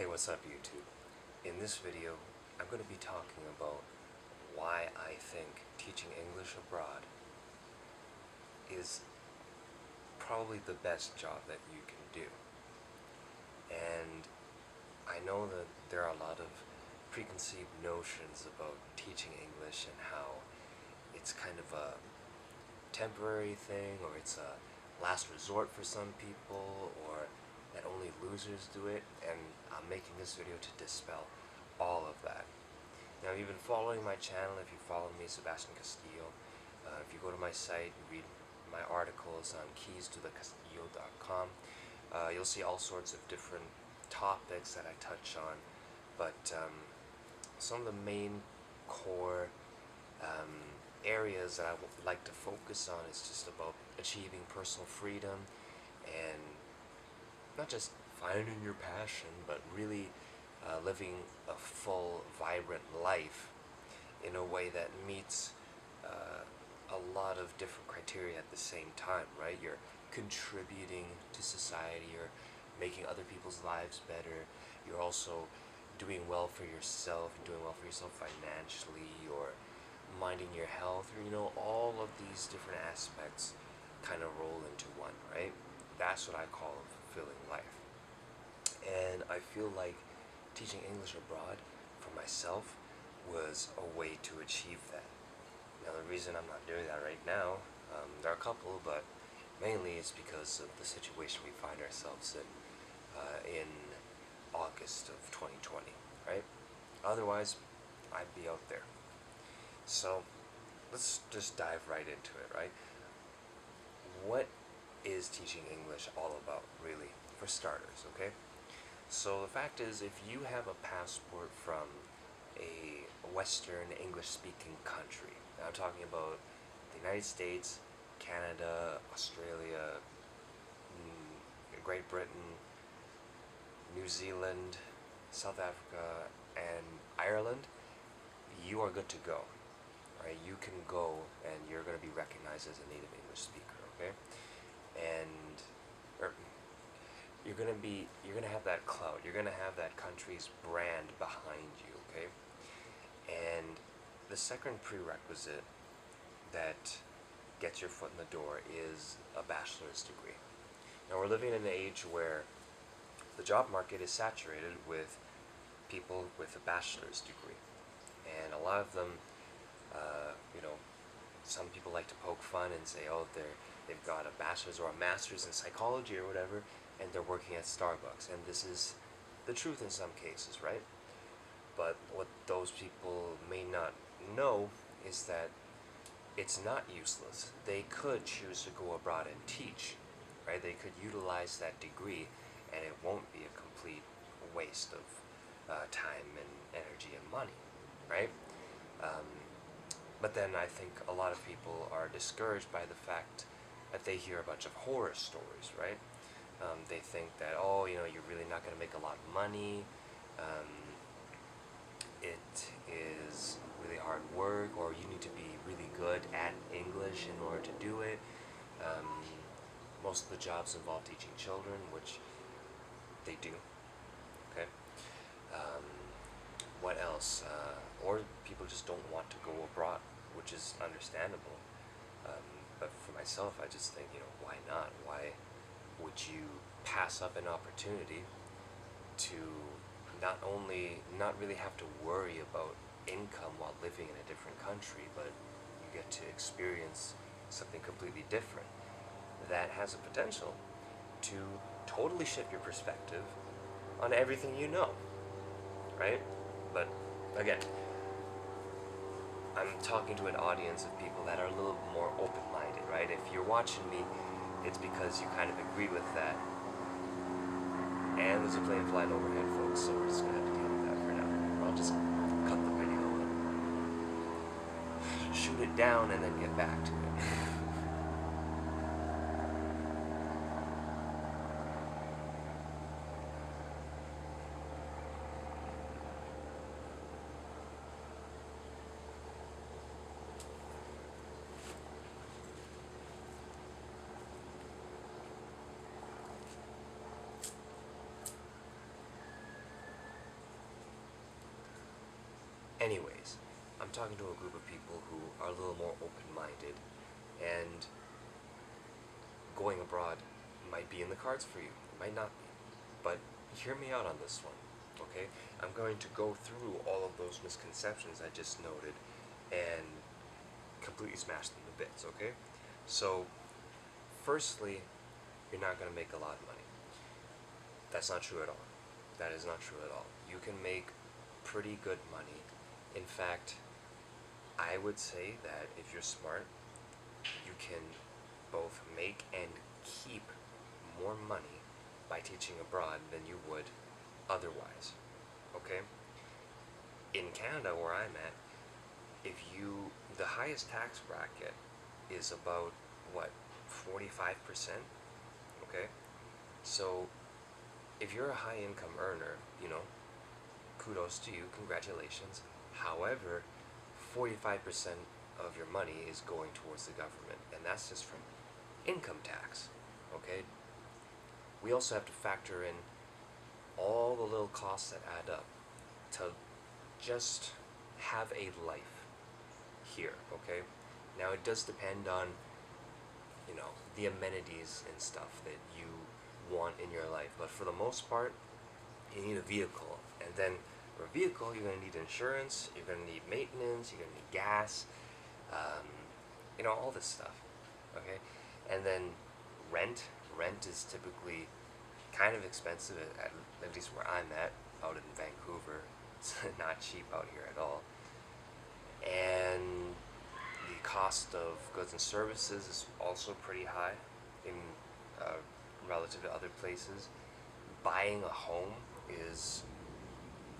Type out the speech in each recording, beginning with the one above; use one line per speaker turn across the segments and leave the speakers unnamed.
Hey, what's up YouTube? In this video, I'm going to be talking about why I think teaching English abroad is probably the best job that you can do. And I know that there are a lot of preconceived notions about teaching English and how it's kind of a temporary thing, or it's a last resort for some people, or that only losers do it, and I'm making this video to dispel all of that. Now, if you've been following my channel, if you follow me, Sebastian Castillo, if you go to my site, you read my articles on keystothecastillo.com, you'll see all sorts of different topics that I touch on, but some of the main core areas that I would like to focus on is just about achieving personal freedom and not just finding your passion, but really living a full, vibrant life in a way that meets a lot of different criteria at the same time, right? You're contributing to society, you're making other people's lives better, you're also doing well for yourself, financially, or minding your health, or all of these different aspects kind of roll into one, right? That's what I call a fulfilling life. And I feel like teaching English abroad for myself was a way to achieve that. Now, the reason I'm not doing that right now, there are a couple, but mainly it's because of the situation we find ourselves in August of 2020, right? Otherwise, I'd be out there. So, let's just dive right into it, right? What is teaching English all about, really, for starters, okay? So the fact is, if you have a passport from a Western English-speaking country, now I'm talking about the United States, Canada, Australia, Great Britain, New Zealand, South Africa, and Ireland, you are good to go, right? You can go and you're going to be recognized as a native English speaker, okay? And you're gonna have that clout. You're gonna have that country's brand behind you, okay? And the second prerequisite that gets your foot in the door is a bachelor's degree. Now, we're living in an age where the job market is saturated with people with a bachelor's degree, and a lot of them, some people like to poke fun and say, oh, they've got a bachelor's or a master's in psychology or whatever, and they're working at Starbucks. And this is the truth in some cases, right? But what those people may not know is that it's not useless. They could choose to go abroad and teach, right? They could utilize that degree, and it won't be a complete waste of time and energy and money, right? But then I think a lot of people are discouraged by the fact that they hear a bunch of horror stories, right? They think that, oh, you're really not going to make a lot of money. It is really hard work, or you need to be really good at English in order to do it. Most of the jobs involve teaching children, which they do. Okay. What else? Or people just don't want to go abroad, which is understandable. But for myself, I just think, why not? Why would you pass up an opportunity to not really have to worry about income while living in a different country, but you get to experience something completely different that has a potential to totally shift your perspective on everything you know, right? But again, I'm talking to an audience of people that are a little more open-minded, right? If you're watching me, it's because you kind of agree with that. And there's a plane flying overhead, folks, so we're just going to have to deal with that for now. I'll just cut the video and shoot it down and then get back to it. Anyways, I'm talking to a group of people who are a little more open-minded, and going abroad might be in the cards for you. It might not be. But hear me out on this one, okay? I'm going to go through all of those misconceptions I just noted and completely smash them to bits, okay? So, firstly, you're not going to make a lot of money. That's not true at all. That is not true at all. You can make pretty good money. In fact, I would say that if you're smart, you can both make and keep more money by teaching abroad than you would otherwise. Okay? In Canada, where I'm at, the highest tax bracket is about, what, 45%? Okay? So, if you're a high income earner, kudos to you, congratulations. However, 45% of your money is going towards the government, and that's just from income tax. Okay? We also have to factor in all the little costs that add up to just have a life here, okay? Now, it does depend on, the amenities and stuff that you want in your life, but for the most part, you need a vehicle, and then for a vehicle, you're going to need insurance, you're going to need maintenance, you're going to need gas, all this stuff, okay? And then rent is typically kind of expensive, at least where I'm out in Vancouver. It's not cheap out here at all. And the cost of goods and services is also pretty high in relative to other places. Buying a home is,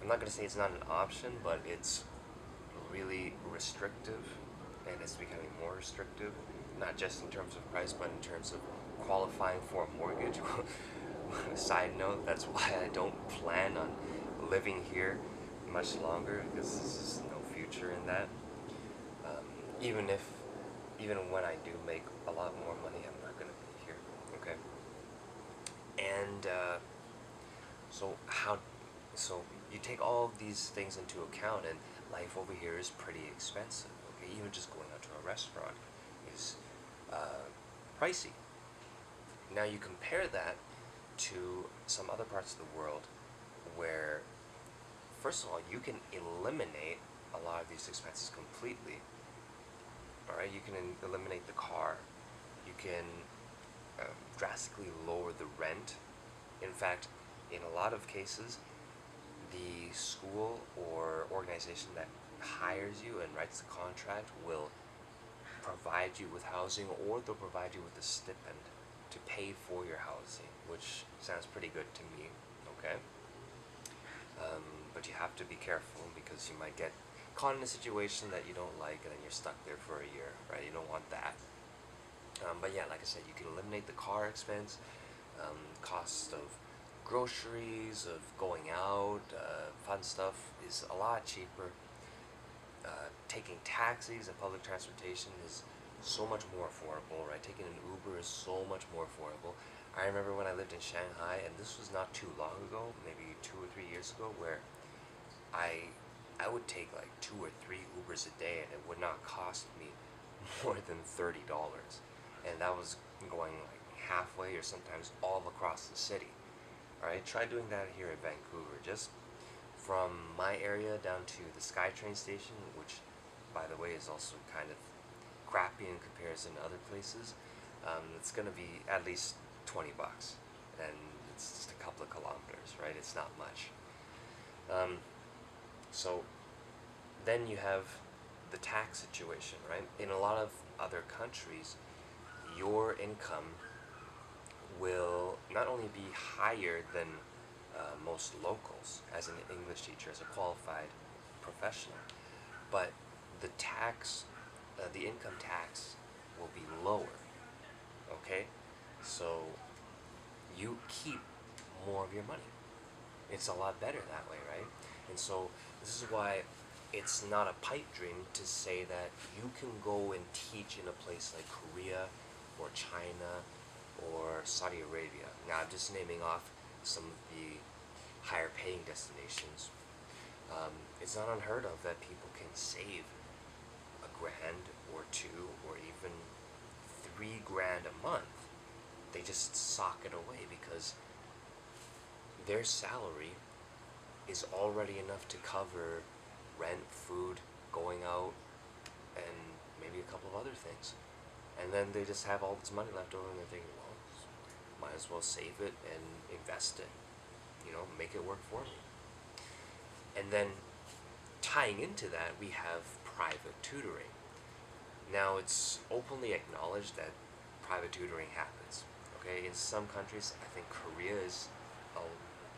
I'm not going to say it's not an option, but it's really restrictive, and it's becoming more restrictive, not just in terms of price, but in terms of qualifying for a mortgage. Side note, that's why I don't plan on living here much longer, because there's just no future in that. Um, even when I do make a lot more money, I'm not going to be here. Okay. And so you take all of these things into account, and life over here is pretty expensive. Okay, even just going out to a restaurant is pricey. Now you compare that to some other parts of the world where, first of all, you can eliminate a lot of these expenses completely. Alright, you can eliminate the car. You can drastically lower the rent. In fact, in a lot of cases, the school or organization that hires you and writes the contract will provide you with housing, or they'll provide you with a stipend to pay for your housing, which sounds pretty good to me, okay? But you have to be careful, because you might get caught in a situation that you don't like, and then you're stuck there for a year, right? You don't want that. But yeah, like I said, you can eliminate the car expense, cost of groceries, of going out, fun stuff is a lot cheaper. Taking taxis and public transportation is so much more affordable, right? Taking an Uber is so much more affordable. I remember when I lived in Shanghai, and this was not too long ago, maybe 2 or 3 years ago, where I would take like 2 or 3 Ubers a day, and it would not cost me more than $30. And that was going like halfway or sometimes all across the city. Alright, try doing that here in Vancouver. Just from my area down to the SkyTrain station, which, by the way, is also kind of crappy in comparison to other places. It's going to be at least $20, and it's just a couple of kilometers, right? It's not much. So then you have the tax situation, right? In a lot of other countries, your income will not only be higher than most locals as an English teacher, as a qualified professional, but the income tax will be lower. Okay, so you keep more of your money. It's a lot better that way, right? And so this is why it's not a pipe dream to say that you can go and teach in a place like Korea or China or Saudi Arabia. Now, I'm just naming off some of the higher paying destinations. It's not unheard of that people can save a grand or two or even 3 grand a month. They just sock it away because their salary is already enough to cover rent, food, going out, and maybe a couple of other things. And then they just have all this money left over and they're thinking, well, might as well save it and invest it, make it work for me. And then tying into that, we have private tutoring. Now, it's openly acknowledged that private tutoring happens. Okay, in some countries, I think Korea is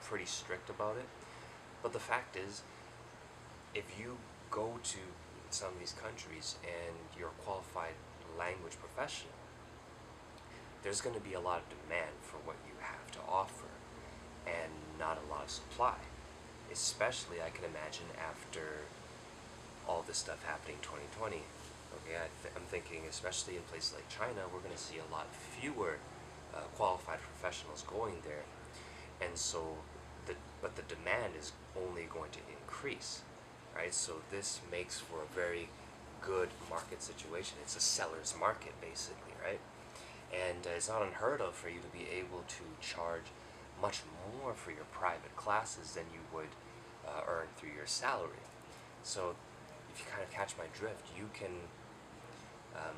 pretty strict about it. But the fact is, if you go to some of these countries and you're a qualified language professional, there's going to be a lot of demand for what you have to offer and not a lot of supply. Especially, I can imagine, after all this stuff happening in 2020. Okay, I'm thinking, especially in places like China, we're going to see a lot fewer qualified professionals going there, and so but the demand is only going to increase, right? So this makes for a very good market situation. It's a seller's market, basically, right? And it's not unheard of for you to be able to charge much more for your private classes than you would earn through your salary. So if you kind of catch my drift, um,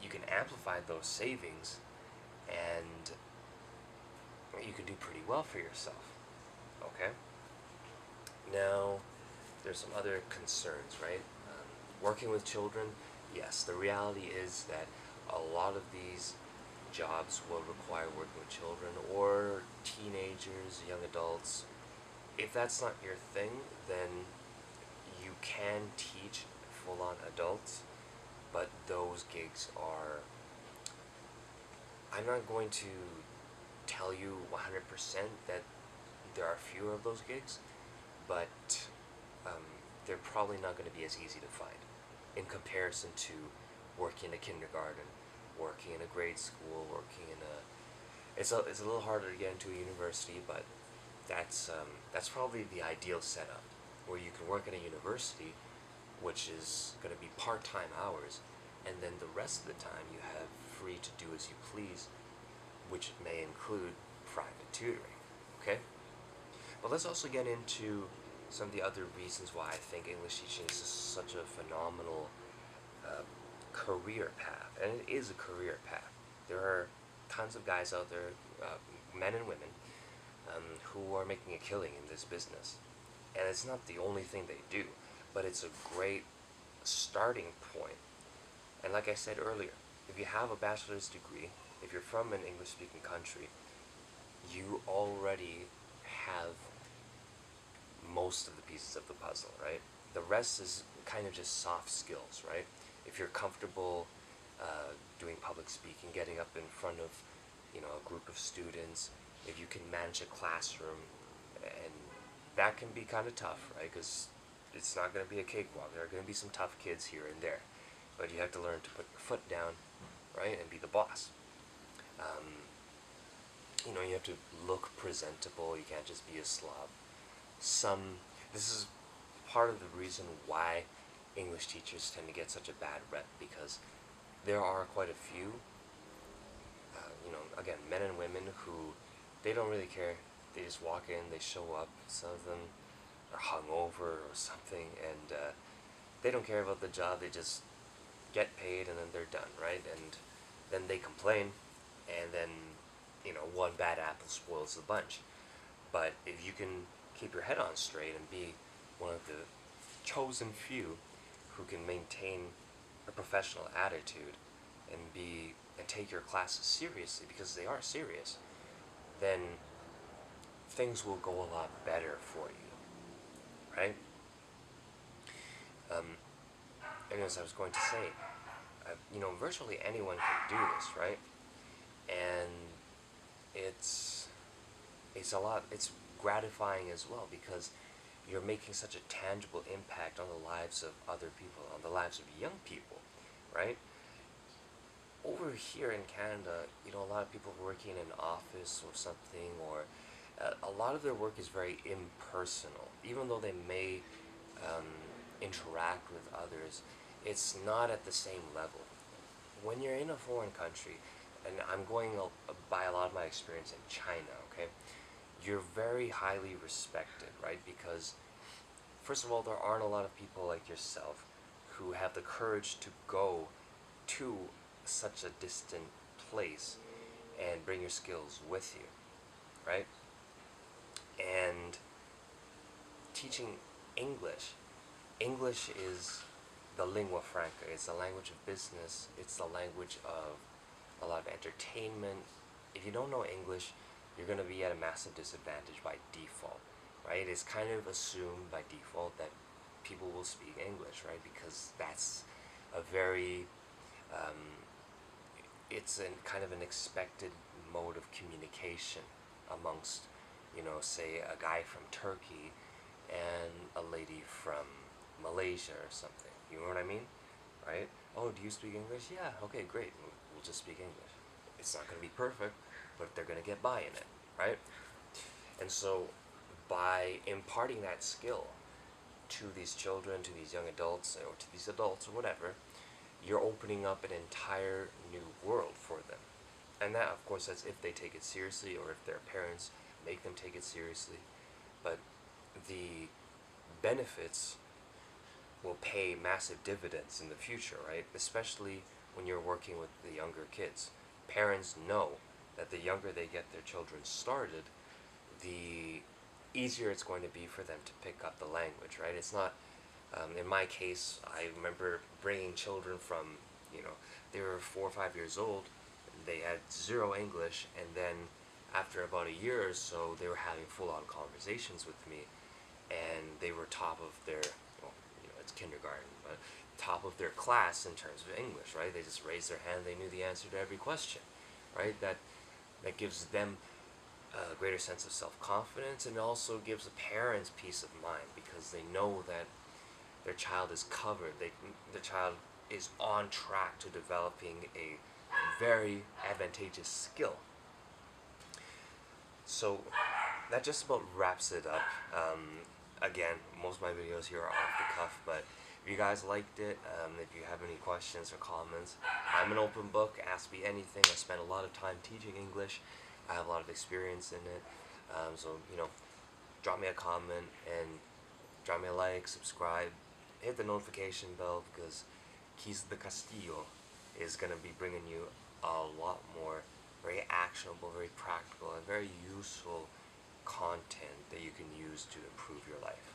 you can amplify those savings, and you can do pretty well for yourself. Okay. Now, there's some other concerns, right? Working with children, yes, the reality is that a lot of these jobs will require working with children or teenagers, young adults. If that's not your thing, then you can teach full on adults, but those gigs are. I'm not going to tell you 100% that there are fewer of those gigs, but um, they're probably not going to be as easy to find in comparison to working in a kindergarten, working in a grade school, working in a. It's a little harder to get into a university, but that's probably the ideal setup, where you can work at a university, which is going to be part-time hours, and then the rest of the time you have free to do as you please, which may include private tutoring. Okay, but let's also get into some of the other reasons why I think English teaching is such a phenomenal uh, career path, and it is a career path. There are tons of guys out there, men and women, who are making a killing in this business. And it's not the only thing they do, but it's a great starting point. And like I said earlier, if you have a bachelor's degree, if you're from an English speaking country, you already have most of the pieces of the puzzle, right? The rest is kind of just soft skills, right? If you're comfortable doing public speaking, getting up in front of, a group of students, if you can manage a classroom, and that can be kind of tough, right? Because it's not going to be a cakewalk. There are going to be some tough kids here and there, but you have to learn to put your foot down, right, and be the boss. Um, you have to look presentable. You can't just be a slob. Some This is part of the reason why English teachers tend to get such a bad rep, because there are quite a few, again, men and women who they don't really care. They just walk in, they show up. Some of them are hungover or something, and they don't care about the job. They just get paid and then they're done, right? And then they complain, and then one bad apple spoils the bunch. But if you can keep your head on straight and be one of the chosen few who can maintain a professional attitude and take your classes seriously, because they are serious, then things will go a lot better for you, right? Um, and as I was going to say, virtually anyone can do this, right? And it's it's gratifying as well, because you're making such a tangible impact on the lives of other people, on the lives of young people, right? Over here in Canada, a lot of people working in an office or something, or A lot of their work is very impersonal. Even though they may um, interact with others, it's not at the same level. When you're in a foreign country, and I'm going by a lot of my experience in China, okay, you're very highly respected, right? Because, first of all, there aren't a lot of people like yourself who have the courage to go to such a distant place and bring your skills with you, right? And teaching English, English is the lingua franca. It's the language of business. It's the language of a lot of entertainment. If you don't know English, you're going to be at a massive disadvantage by default, right? It's kind of assumed by default that people will speak English, right? Because that's a very, um, it's a kind of an expected mode of communication amongst, say a guy from Turkey and a lady from Malaysia or something. You know what I mean? Right? Oh, do you speak English? Yeah, okay, great. We'll just speak English. It's not going to be perfect, but they're going to get by in it, right? And so, by imparting that skill to these children, to these young adults, or to these adults, or whatever, you're opening up an entire new world for them. And that, of course, that's if they take it seriously or if their parents make them take it seriously. But the benefits will pay massive dividends in the future, right? Especially when you're working with the younger kids. Parents know that the younger they get their children started, the easier it's going to be for them to pick up the language, right? It's not, in my case, I remember bringing children from, they were 4 or 5 years old, they had zero English, and then after about a year or so, they were having full-on conversations with me, and they were top of their, well, it's kindergarten, but top of their class in terms of English, right? They just raised their hand, they knew the answer to every question, right? That gives them a greater sense of self-confidence, and it also gives the parents peace of mind because they know that their child is covered. The child is on track to developing a very advantageous skill. So that just about wraps it up. Again, most of my videos here are off the cuff, but if you guys liked it, if you have any questions or comments, I'm an open book. Ask me anything. I spent a lot of time teaching English. I have a lot of experience in it. So, drop me a comment and drop me a like, subscribe, hit the notification bell because Keys de Castillo is going to be bringing you a lot more very actionable, very practical, and very useful content that you can use to improve your life.